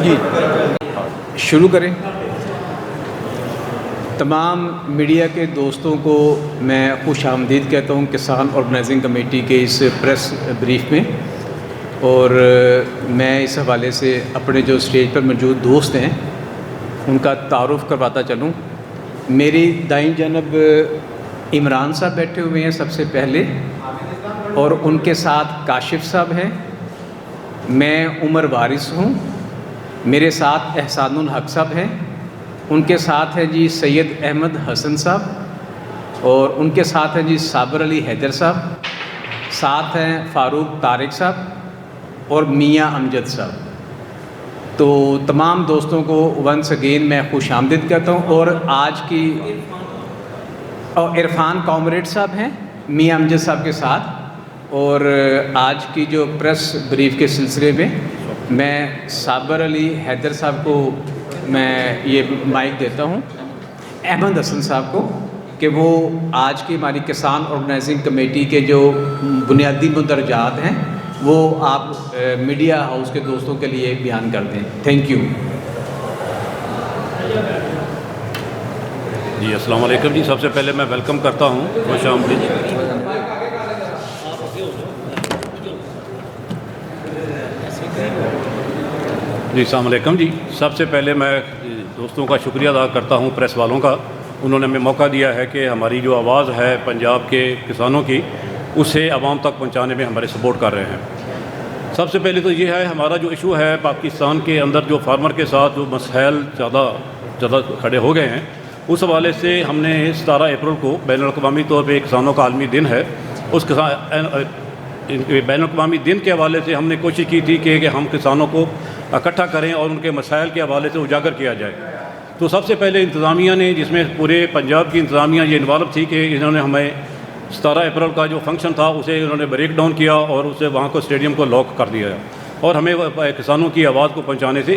جی شروع کریں۔ تمام میڈیا کے دوستوں کو میں خوش آمدید کہتا ہوں کسان آرگنائزنگ کمیٹی کے اس پریس بریف میں، اور میں اس حوالے سے اپنے جو اسٹیج پر موجود دوست ہیں ان کا تعارف کرواتا چلوں۔ میری دائیں جانب عمران صاحب بیٹھے ہوئے ہیں سب سے پہلے، اور ان کے ساتھ کاشف صاحب ہیں۔ میں عمر وارث ہوں، میرے ساتھ احسان الحق صاحب ہیں، ان کے ساتھ ہیں جی سید احمد حسن صاحب، اور ان کے ساتھ ہیں جی صابر علی حیدر صاحب، ساتھ ہیں فاروق طارق صاحب اور میاں امجد صاحب۔ تو تمام دوستوں کو ونس اگین میں خوش آمدید کہتا ہوں۔ اور آج کی عرفان کامریڈ صاحب ہیں میاں امجد صاحب کے ساتھ، اور آج کی جو پریس بریف کے سلسلے میں صابر علی حیدر صاحب کو میں یہ مائک دیتا ہوں، احمد حسن صاحب کو، کہ وہ آج کی ہماری کسان آرگنائزنگ کمیٹی کے جو بنیادی مندرجات ہیں وہ آپ میڈیا ہاؤس کے دوستوں کے لیے بیان کر دیں۔ Thank you. جی السلام علیکم جی، سب سے پہلے میں ویلکم کرتا ہوں، خوش آمدید۔ جی السلام علیکم جی، سب سے پہلے میں دوستوں کا شکریہ ادا کرتا ہوں، پریس والوں کا، انہوں نے ہمیں موقع دیا ہے کہ ہماری جو آواز ہے پنجاب کے کسانوں کی اسے عوام تک پہنچانے میں ہمارے سپورٹ کر رہے ہیں۔ سب سے پہلے تو یہ ہے ہمارا جو ایشو ہے پاکستان کے اندر جو فارمر کے ساتھ جو مسائل زیادہ کھڑے ہو گئے ہیں، اس حوالے سے ہم نے 17 اپریل کو بین الاقوامی طور پہ کسانوں کا عالمی دن ہے، اس بین الاقوامی دن کے حوالے سے ہم نے کوشش کی تھی کہ ہم کسانوں کو اکٹھا کریں اور ان کے مسائل کے حوالے سے اجاگر کیا جائے۔ تو سب سے پہلے انتظامیہ نے، جس میں پورے پنجاب کی انتظامیہ یہ انوالو تھی کہ انہوں نے ہمیں 17 اپریل کا جو فنکشن تھا اسے انہوں نے بریک ڈاؤن کیا اور اسے وہاں کو اسٹیڈیم کو لاک کر دیا اور ہمیں کسانوں کی آواز کو پہنچانے سے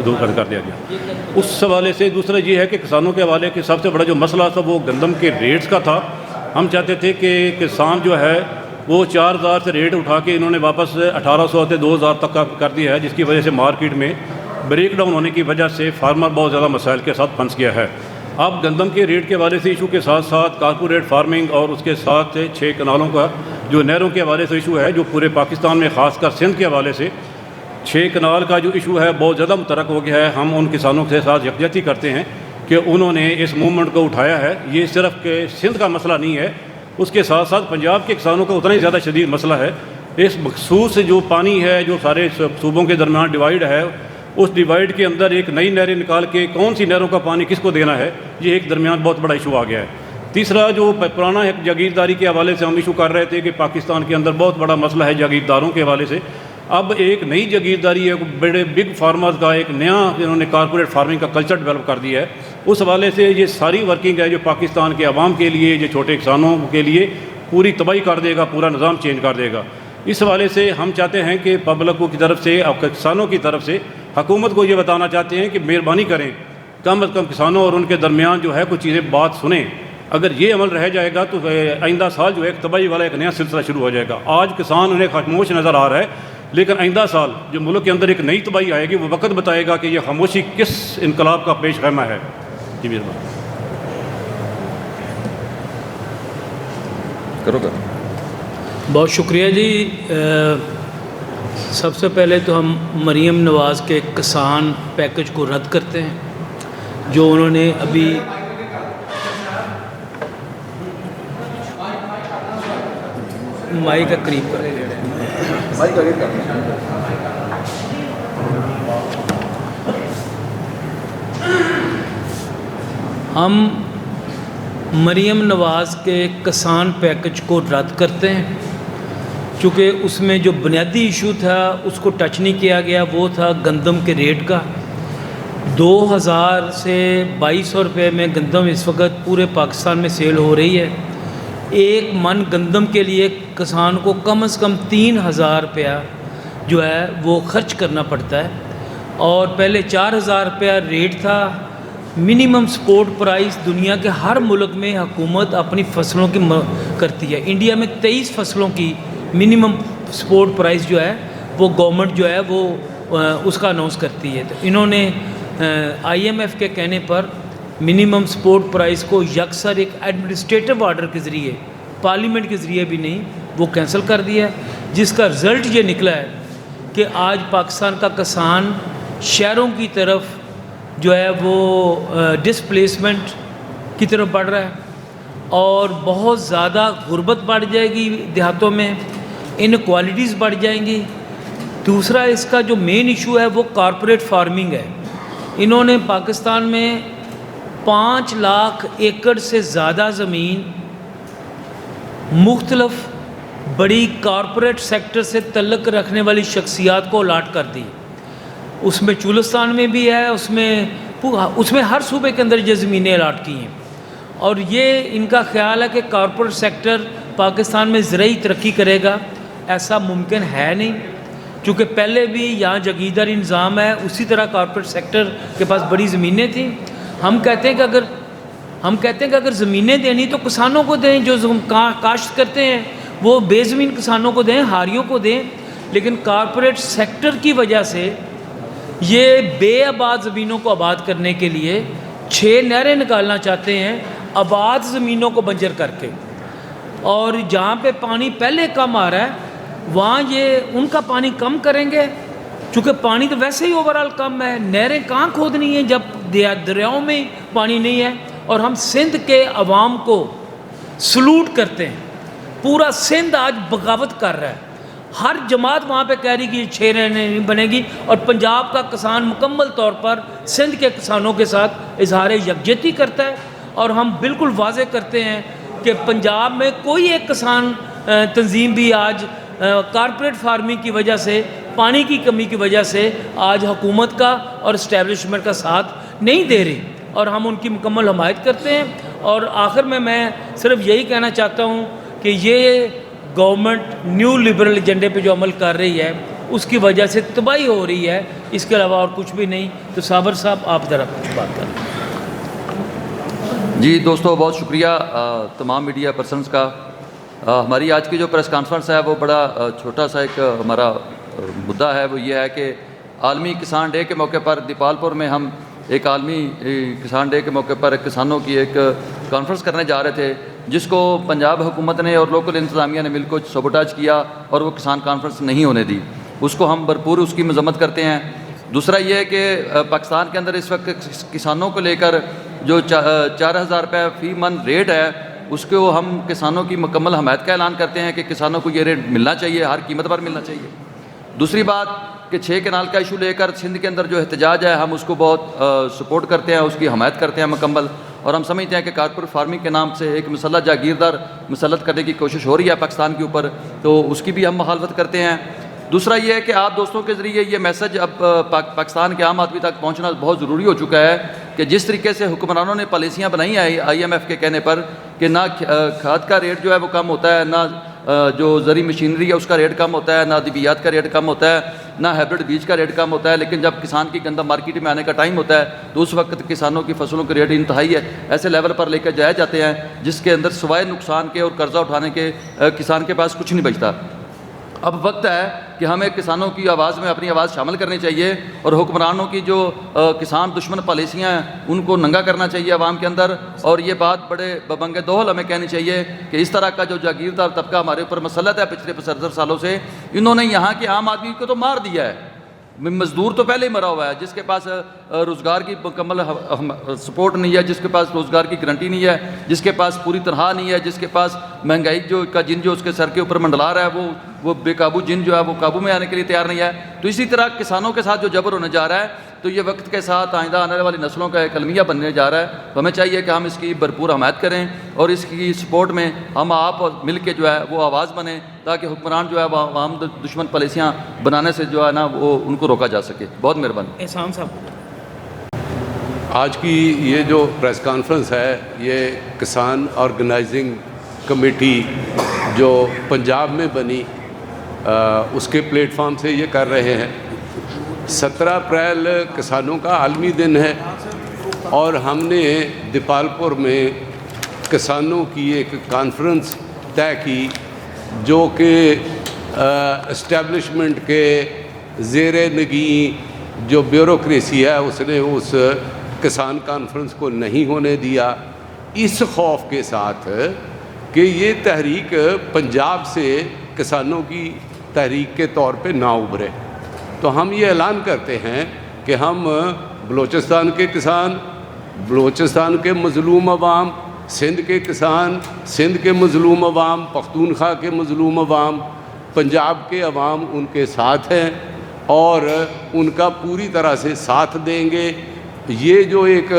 دور کر دیا گیا۔ اس حوالے سے دوسرا یہ ہے کہ کسانوں کے حوالے کے سب سے بڑا جو مسئلہ تھا وہ گندم کے ریٹس کا تھا۔ ہم چاہتے تھے کہ کسان جو ہے وہ 4000 سے ریٹ اٹھا کے انہوں نے واپس 1800 سے 2000 تک کا کر دیا ہے، جس کی وجہ سے مارکیٹ میں بریک ڈاؤن ہونے کی وجہ سے فارمر بہت زیادہ مسائل کے ساتھ پھنس گیا ہے۔ اب گندم کے ریٹ کے حوالے سے ایشو کے ساتھ ساتھ کارپوریٹ فارمنگ اور اس کے ساتھ 6 کنالوں کا جو نہروں کے حوالے سے ایشو ہے، جو پورے پاکستان میں خاص کر سندھ کے حوالے سے 6 کنال کا جو ایشو ہے بہت زیادہ مترک ہو گیا ہے۔ ہم ان کسانوں کے ساتھ یکجہتی کرتے ہیں کہ انہوں نے اس موومنٹ کو اٹھایا ہے۔ یہ صرف کہ سندھ کا مسئلہ نہیں ہے، اس کے ساتھ ساتھ پنجاب کے کسانوں کا اتنا ہی زیادہ شدید مسئلہ ہے۔ اس مخصوص جو پانی ہے جو سارے صوبوں کے درمیان ڈیوائیڈ ہے، اس ڈیوائیڈ کے اندر ایک نئی نہریں نکال کے کون سی نہروں کا پانی کس کو دینا ہے، یہ ایک درمیان بہت بڑا ایشو آ گیا ہے۔ تیسرا جو پرانا ایک جاگیرداری کے حوالے سے ہم ایشو کر رہے تھے کہ پاکستان کے اندر بہت بڑا مسئلہ ہے جاگیرداروں کے حوالے سے۔ اب ایک نئی جاگیرداری ہے، بڑے بگ فارمرز کا ایک نیا انہوں نے کارپوریٹ فارمنگ کا کلچر ڈیولپ کر دیا ہے۔ اس حوالے سے یہ ساری ورکنگ ہے جو پاکستان کے عوام کے لیے، جو چھوٹے کسانوں کے لیے پوری تباہی کر دے گا، پورا نظام چینج کر دے گا۔ اس حوالے سے ہم چاہتے ہیں کہ پبلک کی طرف سے اور کسانوں کی طرف سے حکومت کو یہ بتانا چاہتے ہیں کہ مہربانی کریں، کم از کم کسانوں اور ان کے درمیان جو ہے کچھ چیزیں بات سنیں۔ اگر یہ عمل رہ جائے گا تو آئندہ سال جو ہے ایک تباہی والا ایک نیا سلسلہ شروع ہو جائے گا۔ آج کسان انہیں خاموش نظر آ رہا ہے، لیکن آئندہ سال جو ملک کے اندر ایک نئی تباہی آئے گی، وہ وقت بتائے گا کہ یہ خاموشی کس انقلاب کا پیش خیمہ ہے۔ جی مہربانی کرو۔ بہت شکریہ جی۔ سب سے پہلے تو ہم مریم نواز کے کسان پیکج کو رد کرتے ہیں جو انہوں نے ابھی مائی کا قریب کر ہم مریم نواز کے کسان پیکج کو رد کرتے ہیں، چونکہ اس میں جو بنیادی ایشو تھا اس کو ٹچ نہیں کیا گیا، وہ تھا گندم کے ریٹ کا۔ 2000 سے 2200 روپے میں گندم اس وقت پورے پاکستان میں سیل ہو رہی ہے۔ ایک من گندم کے لیے کسان کو کم از کم 3000 روپیہ جو ہے وہ خرچ کرنا پڑتا ہے، اور پہلے 4000 روپیہ ریٹ تھا منیمم سپورٹ پرائز دنیا کے ہر ملک میں حکومت اپنی فصلوں کی کرتی ہے. انڈیا میں 23 فصلوں کی منیمم سپورٹ پرائز جو ہے وہ گورنمنٹ جو ہے وہ اس کا اناؤنس کرتی ہے. تو انہوں نے IMF کے کہنے پر منیمم سپورٹ پرائز کو یکسر ایک ایڈمنسٹریٹو آرڈر کے ذریعے، پارلیمنٹ کے ذریعے بھی نہیں، وہ کینسل کر دیا ہے، جس کا رزلٹ یہ نکلا ہے کہ آج پاکستان کا کسان شہروں کی طرف جو ہے وہ ڈسپلیسمنٹ کی طرف بڑھ رہا ہے اور بہت زیادہ غربت بڑھ جائے گی دیہاتوں میں، انکوالٹیز بڑھ جائیں گی. دوسرا اس کا جو مین ایشو ہے وہ کارپوریٹ فارمنگ ہے. انہوں نے پاکستان میں 5 لاکھ ایکڑ سے زیادہ زمین مختلف بڑی کارپوریٹ سیکٹر سے تعلق رکھنے والی شخصیات کو الاٹ کر دی. اس میں چولستان میں بھی ہے، اس میں ہر صوبے کے اندر یہ زمینیں الاٹ کی ہیں. اور یہ ان کا خیال ہے کہ کارپوریٹ سیکٹر پاکستان میں زرعی ترقی کرے گا. ایسا ممکن ہے نہیں، چونکہ پہلے بھی یہاں جاگیرداری نظام ہے، اسی طرح کارپوریٹ سیکٹر کے پاس بڑی زمینیں تھیں. ہم کہتے ہیں کہ اگر زمینیں دینی تو کسانوں کو دیں، جو کاشت کرتے ہیں وہ بے زمین کسانوں کو دیں، ہاریوں کو دیں. لیکن کارپوریٹ سیکٹر کی وجہ سے یہ بے آباد زمینوں کو آباد کرنے کے لیے 6 نہریں نکالنا چاہتے ہیں آباد زمینوں کو بنجر کر کے. اور جہاں پہ پانی پہلے کم آ رہا ہے وہاں یہ ان کا پانی کم کریں گے، چونکہ پانی تو ویسے ہی اوورال کم ہے. نہریں کہاں کھودنی ہیں جب دریاؤں میں پانی نہیں ہے. اور ہم سندھ کے عوام کو سلوٹ کرتے ہیں. پورا سندھ آج بغاوت کر رہا ہے. ہر جماعت وہاں پہ کہہ رہی کہ یہ 6 نہریں نہیں بنے گی، اور پنجاب کا کسان مکمل طور پر سندھ کے کسانوں کے ساتھ اظہار یکجہتی کرتا ہے. اور ہم بالکل واضح کرتے ہیں کہ پنجاب میں کوئی ایک کسان تنظیم بھی آج کارپوریٹ فارمنگ کی وجہ سے، پانی کی کمی کی وجہ سے آج حکومت کا اور اسٹیبلشمنٹ کا ساتھ نہیں دے رہی، اور ہم ان کی مکمل حمایت کرتے ہیں. اور آخر میں صرف یہی کہنا چاہتا ہوں کہ یہ گورنمنٹ نیو لبرل ایجنڈے پہ جو عمل کر رہی ہے اس کی وجہ سے تباہی ہو رہی ہے، اس کے علاوہ اور کچھ بھی نہیں. تو صابر صاحب آپ ذرا کچھ بات کریں. جی دوستو، بہت شکریہ تمام میڈیا پرسنز کا. ہماری آج کی جو پریس کانفرنس ہے وہ بڑا چھوٹا سا ایک ہمارا مدعا ہے. وہ یہ ہے کہ عالمی کسان ڈے کے موقع پر دیپالپور میں ہم ایک عالمی کسان ڈے کے موقع پر کسانوں کی ایک کانفرنس کرنے جا رہے تھے، جس کو پنجاب حکومت نے اور لوکل انتظامیہ نے مل کر سبوٹاج کیا اور وہ کسان کانفرنس نہیں ہونے دی. اس کو ہم بھرپور اس کی مذمت کرتے ہیں. دوسرا یہ ہے کہ پاکستان کے اندر اس وقت کسانوں کو لے کر جو 4000 روپے فی من ریٹ ہے، اس کو ہم کسانوں کی مکمل حمایت کا اعلان کرتے ہیں کہ کسانوں کو یہ ریٹ ملنا چاہیے، ہر قیمت پر ملنا چاہیے. دوسری بات کہ 6 کنال کا ایشو لے کر سندھ کے اندر جو احتجاج ہے، ہم اس کو بہت سپورٹ کرتے ہیں، اس کی حمایت کرتے ہیں مکمل. اور ہم سمجھتے ہیں کہ کارپوریٹ فارمنگ کے نام سے ایک مسلح جاگیردار مسلط کرنے کی کوشش ہو رہی ہے پاکستان کے اوپر، تو اس کی بھی ہم مخالفت کرتے ہیں. دوسرا یہ ہے کہ آپ دوستوں کے ذریعے یہ میسج اب پاکستان کے عام آدمی تک پہنچنا بہت ضروری ہو چکا ہے کہ جس طریقے سے حکمرانوں نے پالیسیاں بنائی ہیں IMF کے کہنے پر کہ نہ کھاد کا ریٹ جو ہے وہ کم ہوتا ہے، نہ جو زرعی مشینری ہے اس کا ریٹ کم ہوتا ہے، نہ ادویات کا ریٹ کم ہوتا ہے، نہ ہائبرڈ بیج کا ریٹ کم ہوتا ہے. لیکن جب کسان کی گندم مارکیٹ میں آنے کا ٹائم ہوتا ہے تو اس وقت کسانوں کی فصلوں کے ریٹ انتہائی ہے ایسے لیول پر لے کر جائے جاتے ہیں جس کے اندر سوائے نقصان کے اور قرضہ اٹھانے کے کسان کے پاس کچھ نہیں بچتا. اب وقت ہے کہ ہمیں کسانوں کی آواز میں اپنی آواز شامل کرنی چاہیے اور حکمرانوں کی جو کسان دشمن پالیسیاں ہیں ان کو ننگا کرنا چاہیے عوام کے اندر. اور یہ بات بڑے ببنگ دوہل ہمیں کہنی چاہیے کہ اس طرح کا جو جاگیردار طبقہ ہمارے اوپر مسلط ہے پچھلے 75 سالوں سے، انہوں نے یہاں کے عام آدمی کو تو مار دیا ہے. مزدور تو پہلے ہی مرا ہوا ہے، جس کے پاس روزگار کی مکمل سپورٹ نہیں ہے، جس کے پاس روزگار کی گارنٹی نہیں ہے، جس کے پاس پوری تنخواہ نہیں ہے، جس کے پاس مہنگائی کا جن جو اس کے سر کے اوپر منڈلا رہا ہے وہ بے قابو جن جو ہے وہ قابو میں آنے کے لیے تیار نہیں ہے. تو اسی طرح کسانوں کے ساتھ جو جبر ہونے جا رہا ہے تو یہ وقت کے ساتھ آئندہ آنے والی نسلوں کا ایک المیہ بننے جا رہا ہے. تو ہمیں چاہیے کہ ہم اس کی بھرپور حمایت کریں اور اس کی سپورٹ میں ہم آپ مل کے جو ہے وہ آواز بنیں تاکہ حکمران جو ہے وہ عوام دشمن پالیسیاں بنانے سے جو ہے نا وہ ان کو روکا جا سکے. بہت مہربانی. احسان صاحب، آج کی یہ جو پریس کانفرنس ہے یہ کسان آرگنائزنگ کمیٹی جو پنجاب میں بنی اس کے پلیٹ فارم سے یہ کر رہے ہیں. 17 اپریل کسانوں کا عالمی دن ہے اور ہم نے دیپالپور میں کسانوں کی ایک کانفرنس طے کی جو کہ اسٹیبلشمنٹ کے زیر نگیں جو بیوروکریسی ہے اس نے اس کسان کانفرنس کو نہیں ہونے دیا، اس خوف کے ساتھ کہ یہ تحریک پنجاب سے کسانوں کی تحریک کے طور پہ نہ ابھرے۔ تو ہم یہ اعلان کرتے ہیں کہ ہم بلوچستان کے کسان، بلوچستان کے مظلوم عوام، سندھ کے کسان، سندھ کے مظلوم عوام، پختونخوا کے مظلوم عوام، پنجاب کے عوام ان کے ساتھ ہیں اور ان کا پوری طرح سے ساتھ دیں گے۔ یہ جو ایک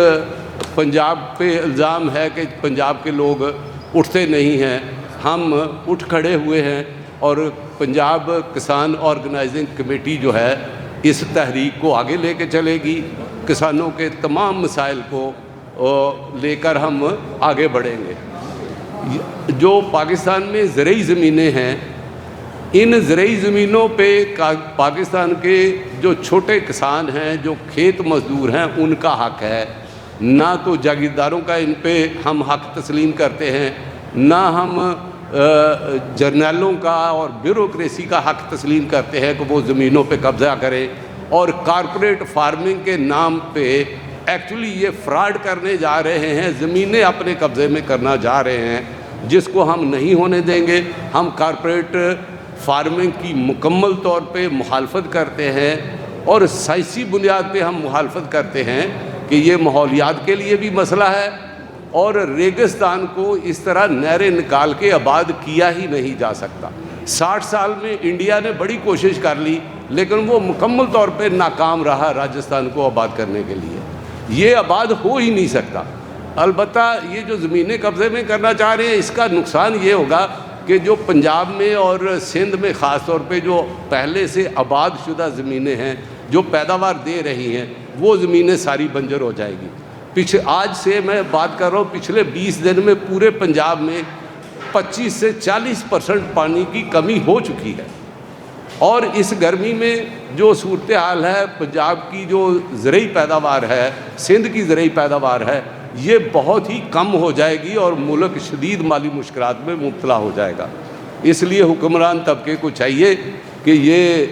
پنجاب پہ الزام ہے کہ پنجاب کے لوگ اٹھتے نہیں ہیں، ہم اٹھ کھڑے ہوئے ہیں اور پنجاب کسان آرگنائزنگ کمیٹی جو ہے اس تحریک کو آگے لے کے چلے گی، کسانوں کے تمام مسائل کو لے کر ہم آگے بڑھیں گے۔ جو پاکستان میں زرعی زمینیں ہیں، ان زرعی زمینوں پہ پاکستان کے جو چھوٹے کسان ہیں، جو کھیت مزدور ہیں، ان کا حق ہے۔ نہ تو جاگیرداروں کا ان پہ ہم حق تسلیم کرتے ہیں، نہ ہم جرنیلوں کا اور بیوروکریسی کا حق تسلیم کرتے ہیں کہ وہ زمینوں پہ قبضہ کریں اور کارپوریٹ فارمنگ کے نام پہ ایکچولی یہ فراڈ کرنے جا رہے ہیں، زمینیں اپنے قبضے میں کرنا جا رہے ہیں، جس کو ہم نہیں ہونے دیں گے۔ ہم کارپوریٹ فارمنگ کی مکمل طور پہ مخالفت کرتے ہیں اور سائنسی بنیاد پہ ہم مخالفت کرتے ہیں کہ یہ ماحولیات کے لیے بھی مسئلہ ہے اور ریگستان کو اس طرح نہریں نکال کے آباد کیا ہی نہیں جا سکتا۔ 60 سال میں انڈیا نے بڑی کوشش کر لی لیکن وہ مکمل طور پہ ناکام رہا راجستھان کو آباد کرنے کے لیے، یہ آباد ہو ہی نہیں سکتا۔ البتہ یہ جو زمینیں قبضے میں کرنا چاہ رہے ہیں، اس کا نقصان یہ ہوگا کہ جو پنجاب میں اور سندھ میں خاص طور پہ جو پہلے سے آباد شدہ زمینیں ہیں جو پیداوار دے رہی ہیں، وہ زمینیں ساری بنجر ہو جائے گی۔ آج سے میں بات کر رہا ہوں، پچھلے 20 دن میں پورے پنجاب میں 25 سے 40% پانی کی کمی ہو چکی ہے، اور اس گرمی میں جو صورتحال ہے، پنجاب کی جو زرعی پیداوار ہے، سندھ کی زرعی پیداوار ہے، یہ بہت ہی کم ہو جائے گی اور ملک شدید مالی مشکلات میں مبتلا ہو جائے گا۔ اس لیے حکمران طبقے کو چاہیے کہ یہ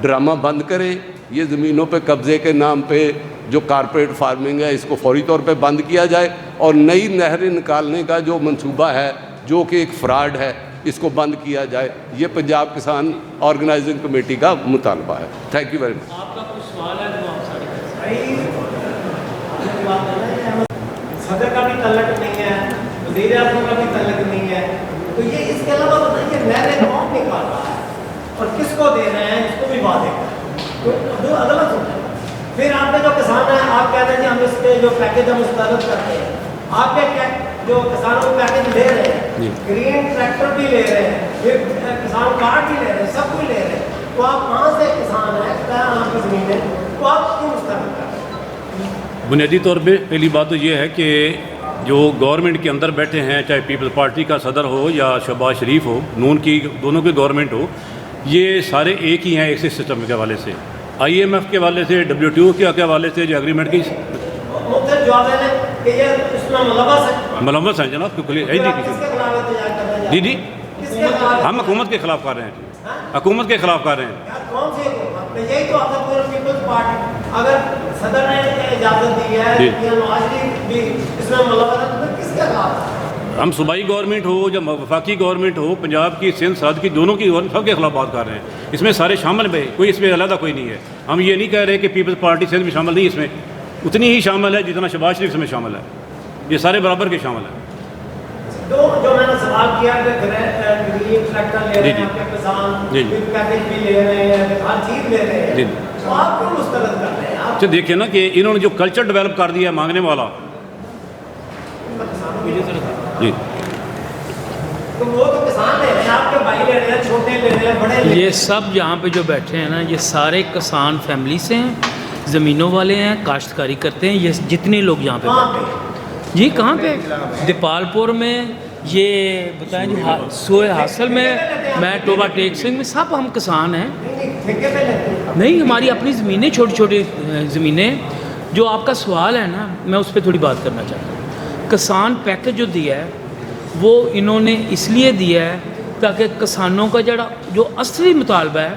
ڈرامہ بند کریں، یہ زمینوں پہ قبضے کے نام پہ جو کارپوریٹ فارمنگ ہے اس کو فوری طور پہ بند کیا جائے، اور نئی نہریں نکالنے کا جو منصوبہ ہے جو کہ ایک فراڈ ہے اس کو بند کیا جائے۔ یہ پنجاب کسان آرگنائزنگ کمیٹی کا مطالبہ ہے۔ Thank you very much. آپ کا کچھ سوال ہے تو آپ صدر کا بھی تعلق نہیں ہے، وزیر اعظم کا بھی تعلق نہیں ہے، تو یہ اس کے علاوہ بتائیے نہریں کون نکال رہا ہے اور کس کو دے رہے ہیں، اس کو بھی واضح کریں، تو دو عدالت ہو جائے۔ پھر آپ کے جو کسان ہیں، آپ کہتے ہیں جی ہم اس کے جو پیکج ہم مسترد کرتے ہیں، آپ کے جو کسانوں کو پیکج لے رہے ہیں، گرین ٹریکٹر بھی لے رہے ہیں، پھر کسان کارڈ بھی لے رہے ہیں، سب کچھ لے رہے ہیں، تو آپ کہاں سے کسان ہیں، آپ کی زمین ہے، تو آپ کیوں مسترد کرتے ہیں؟ بنیادی طور پہ پہلی بات تو یہ ہے کہ جو گورنمنٹ کے اندر بیٹھے ہیں، چاہے پیپلز پارٹی کا صدر ہو یا شہباز شریف ہو، نون کی دونوں کی گورنمنٹ ہو، یہ سارے ایک ہی ہیں ایک سسٹم کے حوالے سے، IMF کے حوالے سے، WTO کے حوالے سے جو اگریمنٹ کی مختلف جواب ہے کہ یہ اس میں ملوث ہیں جناب، جی ہم حکومت کے خلاف کر رہے ہیں، حکومت کے خلاف کر رہے ہیں۔ کون سی حکومت؟ یہی تو پیپلز پارٹی، اگر صدر نے اجازت دی ہے کہ نواز شریف بھی اس میں ملوث ہے تو کس کے خلاف؟ ہم صوبائی گورنمنٹ ہو یا وفاقی گورنمنٹ ہو، پنجاب کی، سندھ، سرحد کی، دونوں کی سب کے خلاف بات کر رہے ہیں۔ اس میں سارے شامل ہیں، کوئی اس میں علیحدہ کوئی نہیں ہے۔ ہم یہ نہیں کہہ رہے کہ پیپلز پارٹی سندھ میں شامل نہیں، اس میں اتنی ہی شامل ہے جتنا شہباز شریف میں شامل ہے، یہ سارے برابر کے شامل ہیں۔ جو میں نے سوال کیا کہ گرین ٹریکٹر لے رہے ہیں آپ کے کسان، پیکج بھی لے رہے ہیں، ہر چیز لے رہے ہیں، تو آپ کیوں مسترد کر رہے ہیں؟ آپ دیکھیں نا کہ انہوں نے جو کلچر ڈیولپ کر دیا ہے مانگنے والا، جی تو وہ تو کسان لے رہے ہیں، آپ کے بھائی لے رہے ہیں، چھوٹے لے رہے ہیں، بڑے لے رہے ہیں۔ یہ سب یہاں پہ جو بیٹھے ہیں نا، یہ سارے کسان فیملی سے ہیں، زمینوں والے ہیں، کاشتکاری کرتے ہیں، یہ جتنے لوگ یہاں پہ بیٹھے ہیں۔ جی کہاں پہ؟ دیپالپور میں، یہ بتائیں جی سوئے حاصل میں ٹوبا ٹیک سنگھ میں، سب ہم کسان ہیں۔ نہیں، ہماری اپنی زمینیں، چھوٹی چھوٹی زمینیں جو آپ کا سوال ہے نا، میں اس پہ تھوڑی بات کرنا چاہتا ہوں۔ کسان پیکج جو دیا ہے وہ انہوں نے اس لیے دیا ہے تاکہ کسانوں کا جو اصلی مطالبہ ہے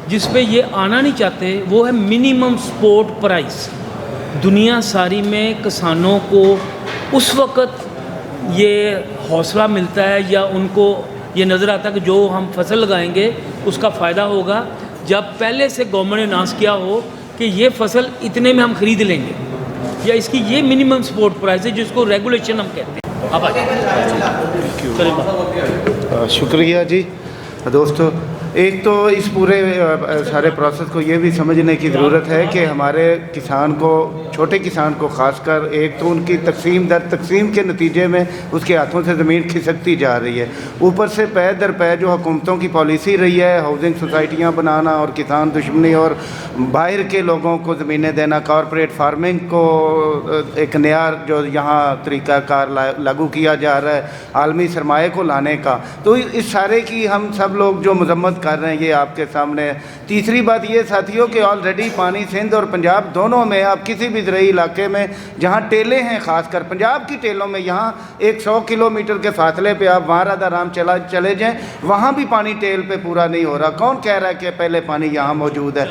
جس پہ یہ آنا نہیں چاہتے وہ ہے منیمم سپورٹ پرائس۔ دنیا ساری میں کسانوں کو اس وقت یہ حوصلہ ملتا ہے یا ان کو یہ نظر آتا ہے کہ جو ہم فصل لگائیں گے اس کا فائدہ ہوگا جب پہلے سے گورنمنٹ نے اناؤنس کیا ہو کہ یہ فصل اتنے میں ہم خرید لیں گے، یا اس کی یہ منیمم سپورٹ پرائس ہے جس کو ریگولیشن ہم کہتے ہیں۔ اب شکریہ جی دوستو۔ ایک تو اس پورے سارے پروسیس کو یہ بھی سمجھنے کی ضرورت ہے کہ ہمارے کسان کو، چھوٹے کسان کو خاص کر، ایک تو ان کی تقسیم در تقسیم کے نتیجے میں اس کے ہاتھوں سے زمین کھسکتی جا رہی ہے، اوپر سے پے در پے جو حکومتوں کی پالیسی رہی ہے ہاؤسنگ سوسائٹیاں بنانا اور کسان دشمنی اور باہر کے لوگوں کو زمینیں دینا، کارپوریٹ فارمنگ کو ایک نیا جو یہاں طریقہ کار لاگو کیا جا رہا ہے عالمی سرمایہ کو لانے کا، تو اس سارے کی ہم سب لوگ جو مذمت کر رہے ہیں یہ آپ کے سامنے ہے۔ تیسری بات یہ ساتھیوں کہ آلریڈی پانی سندھ اور پنجاب دونوں میں، آپ کسی بھی زرعی علاقے میں جہاں ٹیلیں ہیں، خاص کر پنجاب کی ٹیلوں میں، یہاں 100 کلومیٹر کے فاصلے پہ آپ وہاں رادا رام چلے جائیں، وہاں بھی پانی ٹیل پہ پورا نہیں ہو رہا۔ کون کہہ رہا ہے کہ پہلے پانی یہاں موجود ہے؟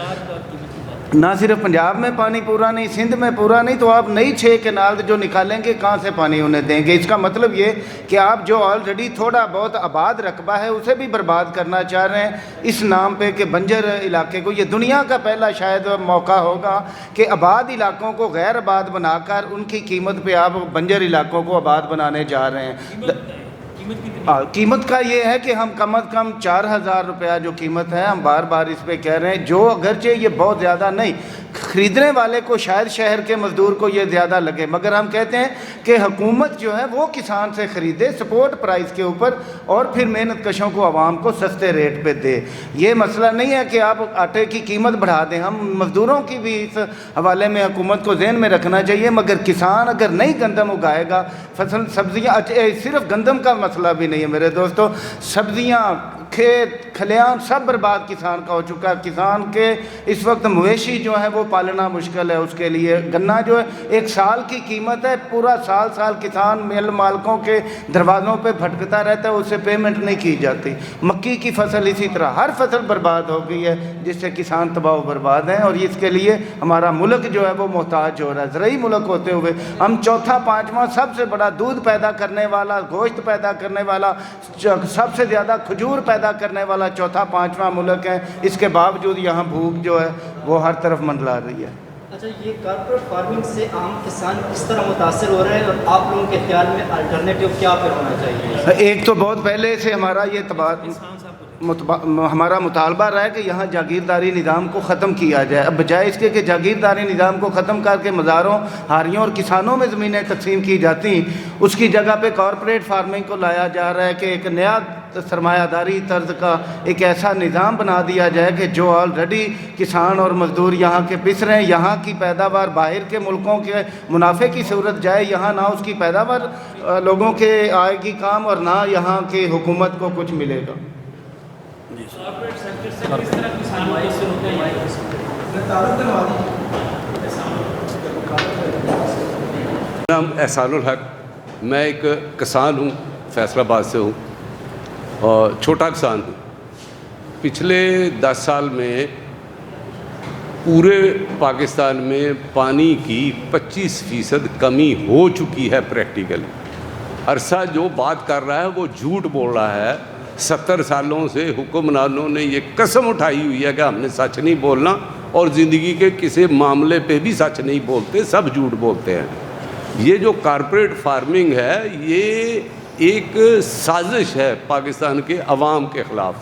نہ صرف پنجاب میں پانی پورا نہیں، سندھ میں پورا نہیں، تو آپ نئی 6 کینال جو نکالیں گے کہاں سے پانی انہیں دیں گے؟ اس کا مطلب یہ کہ آپ جو آلریڈی تھوڑا بہت آباد رقبہ ہے اسے بھی برباد کرنا چاہ رہے ہیں اس نام پہ کہ بنجر علاقے کو۔ یہ دنیا کا پہلا شاید موقع ہوگا کہ آباد علاقوں کو غیر آباد بنا کر ان کی قیمت پہ آپ بنجر علاقوں کو آباد بنانے جا رہے ہیں۔ قیمت کا یہ ہے کہ ہم کم از کم 4000 روپیہ جو قیمت ہے، ہم بار بار اس پہ کہہ رہے ہیں، جو اگرچہ یہ بہت زیادہ نہیں، خریدنے والے کو شاید شہر کے مزدور کو یہ زیادہ لگے، مگر ہم کہتے ہیں کہ حکومت جو ہے وہ کسان سے خریدے سپورٹ پرائس کے اوپر، اور پھر محنت کشوں کو، عوام کو سستے ریٹ پہ دے۔ یہ مسئلہ نہیں ہے کہ آپ آٹے کی قیمت بڑھا دیں، ہم مزدوروں کی بھی اس حوالے میں حکومت کو ذہن میں رکھنا چاہیے، مگر کسان اگر نہیں گندم اگائے گا، فصل سبزیاں، صرف گندم کا مسئلہ بھی نہیں ہے میرے دوستو، سبزیاں، کھیت کھلیان سب برباد کسان کا ہو چکا ہے۔ کسان کے اس وقت مویشی جو ہے وہ پالنا مشکل ہے، اس کے لیے گنا جو ہے 1 سال کی قیمت ہے، پورا سال کسان میل مالکوں کے دروازوں پہ بھٹکتا رہتا ہے، اس سے پیمنٹ نہیں کی جاتی۔ مکی کی فصل اسی طرح، ہر فصل برباد ہو گئی ہے جس سے کسان تباہ و برباد ہیں، اور اس کے لیے ہمارا ملک جو ہے وہ محتاج ہو رہا ہے۔ زرعی ملک ہوتے ہوئے ہم چوتھا پانچواں سب سے بڑا دودھ پیدا کرنے والا، گوشت پیدا کرنے والا، سب سے زیادہ کھجور پیدا کرنے والا چوتھا پانچواں ملک ہے، اس کے باوجود یہاں بھوک جو ہے وہ ہر طرف منڈلا رہی ہے۔ اچھا، یہ کارپوریٹ فارمنگ سے عام کسان کس طرح متاثر ہو رہے ہیں، اور آپ لوگوں کے خیال میں الٹرنیٹیو کیا پھر ہونا چاہیے؟ ایک تو بہت پہلے سے ہمارا یہ ہمارا مطالبہ رہا ہے کہ یہاں جاگیرداری نظام کو ختم کیا جائے۔ اب بجائے اس کے کہ جاگیرداری نظام کو ختم کر کے مزاروں، ہاریوں اور کسانوں میں زمینیں تقسیم کی جاتی، اس کی جگہ پہ کارپوریٹ فارمنگ کو لایا جا رہا ہے کہ ایک نیا سرمایہ داری طرز کا ایک ایسا نظام بنا دیا جائے کہ جو آلریڈی کسان اور مزدور یہاں کے پس رہے ہیں، یہاں کی پیداوار باہر کے ملکوں کے منافع کی صورت جائے، یہاں نہ اس کی پیداوار لوگوں کے آئے گی کام، اور نہ یہاں کی حکومت کو کچھ ملے گا۔ نام احسان الحق، میں ایک کسان ہوں، فیصل آباد سے ہوں اور چھوٹا کسان ہوں۔ پچھلے 10 سال میں پورے پاکستان میں پانی کی 25% کمی ہو چکی ہے پریکٹیکلی۔ عرصہ جو بات کر رہا ہے وہ جھوٹ بول رہا ہے۔ 70 سالوں سے حکمرانوں نے یہ قسم اٹھائی ہوئی ہے کہ ہم نے سچ نہیں بولنا، اور زندگی کے کسی معاملے پہ بھی سچ نہیں بولتے، سب جھوٹ بولتے ہیں۔ یہ جو کارپوریٹ فارمنگ ہے یہ ایک سازش ہے پاکستان کے عوام کے خلاف،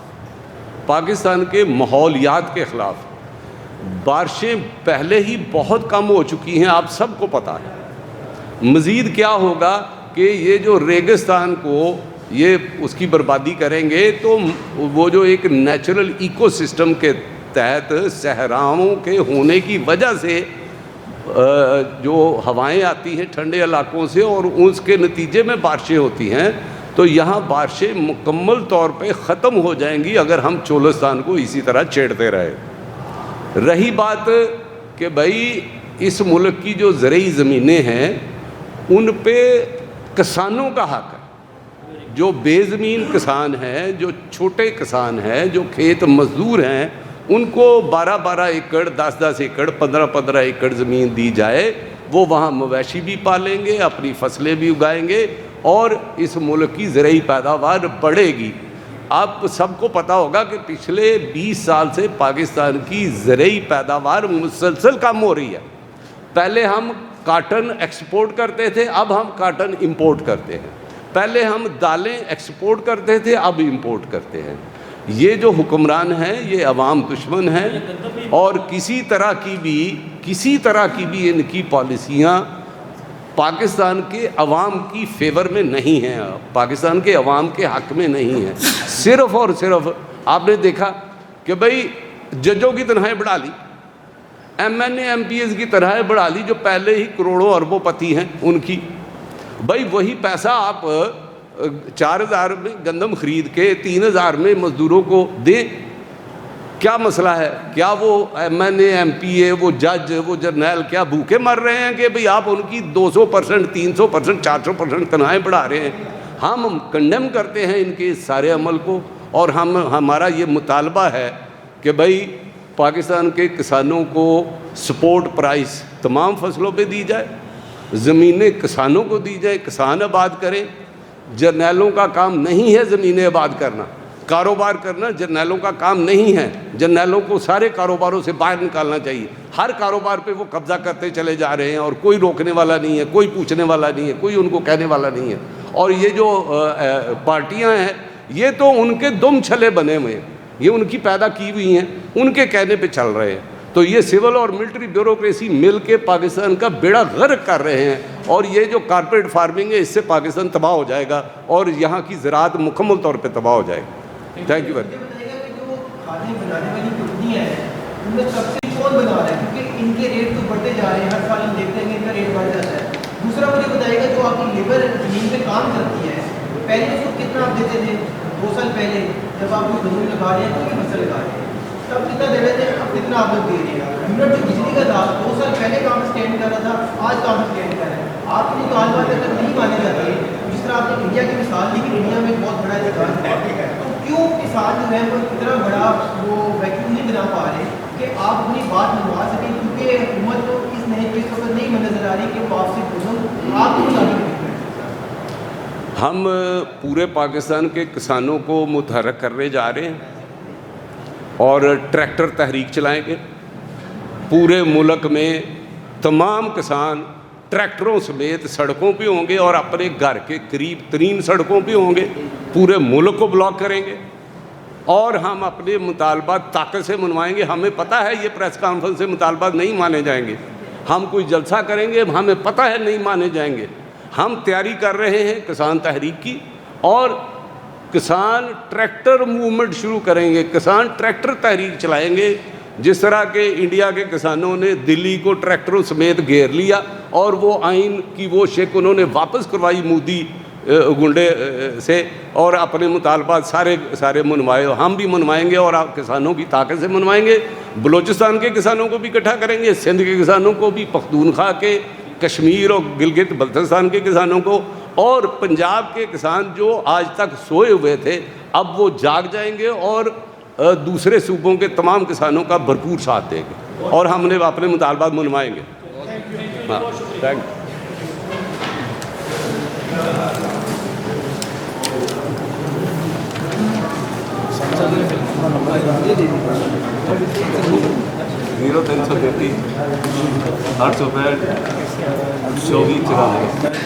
پاکستان کے ماحولیات کے خلاف۔ بارشیں پہلے ہی بہت کم ہو چکی ہیں، آپ سب کو پتہ ہے۔ مزید کیا ہوگا کہ یہ جو ریگستان کو یہ اس کی بربادی کریں گے تو وہ جو ایک نیچرل ایکو سسٹم کے تحت صحراؤں کے ہونے کی وجہ سے جو ہوائیں آتی ہیں ٹھنڈے علاقوں سے اور اس کے نتیجے میں بارشیں ہوتی ہیں، تو یہاں بارشیں مکمل طور پہ ختم ہو جائیں گی اگر ہم چولستان کو اسی طرح چھیڑتے رہے۔ رہی بات کہ بھائی اس ملک کی جو زرعی زمینیں ہیں ان پہ کسانوں کا حق ہے. جو بے زمین کسان ہیں, جو چھوٹے کسان ہیں, جو کھیت مزدور ہیں, ان کو 12 ایکڑ 10 ایکڑ 15 ایکڑ زمین دی جائے. وہ وہاں مویشی بھی پالیں گے, اپنی فصلیں بھی اگائیں گے اور اس ملک کی زرعی پیداوار بڑھے گی. آپ سب کو پتہ ہوگا کہ پچھلے 20 سال سے پاکستان کی زرعی پیداوار مسلسل کم ہو رہی ہے. پہلے ہم کاٹن ایکسپورٹ کرتے تھے, اب ہم کاٹن امپورٹ کرتے ہیں. پہلے ہم دالیں ایکسپورٹ کرتے تھے, اب امپورٹ کرتے ہیں. یہ جو حکمران ہیں یہ عوام دشمن ہیں اور کسی طرح کی بھی ان کی پالیسیاں پاکستان کے عوام کی فیور میں نہیں ہیں, پاکستان کے عوام کے حق میں نہیں ہیں. صرف اور صرف آپ نے دیکھا کہ بھئی ججوں کی تنخواہیں بڑھا لی, MNA MPs کی تنخواہیں بڑھا لی جو پہلے ہی کروڑوں اربوں پتی ہیں ان کی. بھئی وہی پیسہ آپ 4,000 میں گندم خرید کے 3,000 میں مزدوروں کو دیں. کیا مسئلہ ہے؟ کیا وہ MNA MPA وہ جج وہ جرنیل کیا بھوکے مر رہے ہیں کہ بھئی آپ ان کی 200% 300% 400% تنخواہیں بڑھا رہے ہیں؟ ہم کنڈیم کرتے ہیں ان کے اس سارے عمل کو اور ہمارا یہ مطالبہ ہے کہ بھئی پاکستان کے کسانوں کو سپورٹ پرائس تمام فصلوں پہ دی جائے, زمینیں کسانوں کو دی جائے, کسان آباد کریں. جرنیلوں کا کام نہیں ہے زمینیں آباد کرنا, کاروبار کرنا جرنیلوں کا کام نہیں ہے. جرنیلوں کو سارے کاروباروں سے باہر نکالنا چاہیے. ہر کاروبار پہ وہ قبضہ کرتے چلے جا رہے ہیں اور کوئی روکنے والا نہیں ہے, کوئی پوچھنے والا نہیں ہے, کوئی ان کو کہنے والا نہیں ہے. اور یہ جو پارٹیاں ہیں یہ تو ان کے دم چھلے بنے ہوئے ہیں, یہ ان کی پیدا کی ہوئی ہیں, ان کے کہنے پہ چل رہے ہیں. تو یہ سول اور ملٹری بیوروکریسی مل کے پاکستان کا بیڑا غرق کر رہے ہیں اور یہ جو کارپوریٹ فارمنگ ہے اس سے پاکستان تباہ ہو جائے گا اور یہاں کی زراعت مکمل طور پہ تباہ ہو جائے گی. Thank you very much. جو کھانے بنانے والی کمپنیاں ہیں ان میں سب سے کون بنا رہا ہے کیونکہ ان کے ریٹ تو بڑھتے جا رہے ہیں, ہر سال ہم دیکھتے ہیں کہ ان کا ریٹ بڑھ جاتا ہے. دوسرا مجھے بتائیے گا جو آپ کی لیبر زمین پہ کام کرتی ہے پہلے اس کو کتنا آپ دیتے تھے 2 سال پہلے جب آپ کو زمین لگا رہے ہیں کوئی فصل لگا رہے ہیں تب کتنا دے رہے تھے, اب کتنا آپ لوگ دے رہے ہیں. یونٹ جو بجلی کا تھا 2 سال پہلے کام اسٹینڈ کر رہا تھا, آج کام اسٹینڈ کر رہا ہے. آپ کی مطالبات اگر نہیں مانے جاتے جس طرح آپ نے انڈیا کی مثال دی کہ انڈیا میں بہت بڑا اعتراض ہے تو کیوں کسان جو ہے وہ اتنا بڑا وہ ویکیوم نہیں بنا پا رہے کہ آپ اپنی بات منوا سکیں کیونکہ حکومت کو اس نہج پہ اس وقت نہیں نظر آ رہی کہ وہ آپ سے پوچھوں آپ کو مطابق. ہم پورے پاکستان کے کسانوں کو متحرک کرنے جا رہے ہیں اور ٹریکٹر تحریک چلائیں گے. پورے ملک میں تمام کسان ٹریکٹروں سمیت سڑکوں پہ ہوں گے اور اپنے گھر کے قریب ترین سڑکوں پہ ہوں گے. پورے ملک کو بلاک کریں گے اور ہم اپنے مطالبات طاقت سے منوائیں گے. ہمیں پتہ ہے یہ پریس کانفرنس سے مطالبات نہیں مانے جائیں گے, ہم کوئی جلسہ کریں گے ہمیں پتہ ہے نہیں مانے جائیں گے. ہم تیاری کر رہے ہیں کسان تحریک کی اور کسان ٹریکٹر موومنٹ شروع کریں گے, کسان ٹریکٹر تحریک چلائیں گے. جس طرح کہ انڈیا کے کسانوں نے دلی کو ٹریکٹروں سمیت گھیر لیا اور وہ آئین کی وہ شک انہوں نے واپس کروائی مودی گنڈے سے اور اپنے مطالبات سارے منوائے. ہم بھی منوائیں گے اور آپ کسانوں کی طاقت سے منوائیں گے. بلوچستان کے کسانوں کو بھی اکٹھا کریں گے, سندھ کے کسانوں کو بھی, پختونخوا کے, کشمیر اور گلگت بلتستان کے کسانوں کو اور پنجاب کے کسان جو آج تک سوئے ہوئے تھے اب وہ جاگ جائیں گے اور دوسرے صوبوں کے تمام کسانوں کا بھرپور ساتھ دیں گے اور ہم نے اپنے مطالبات منوائیں گے. ہاں تھینک یو. 0333 865 2494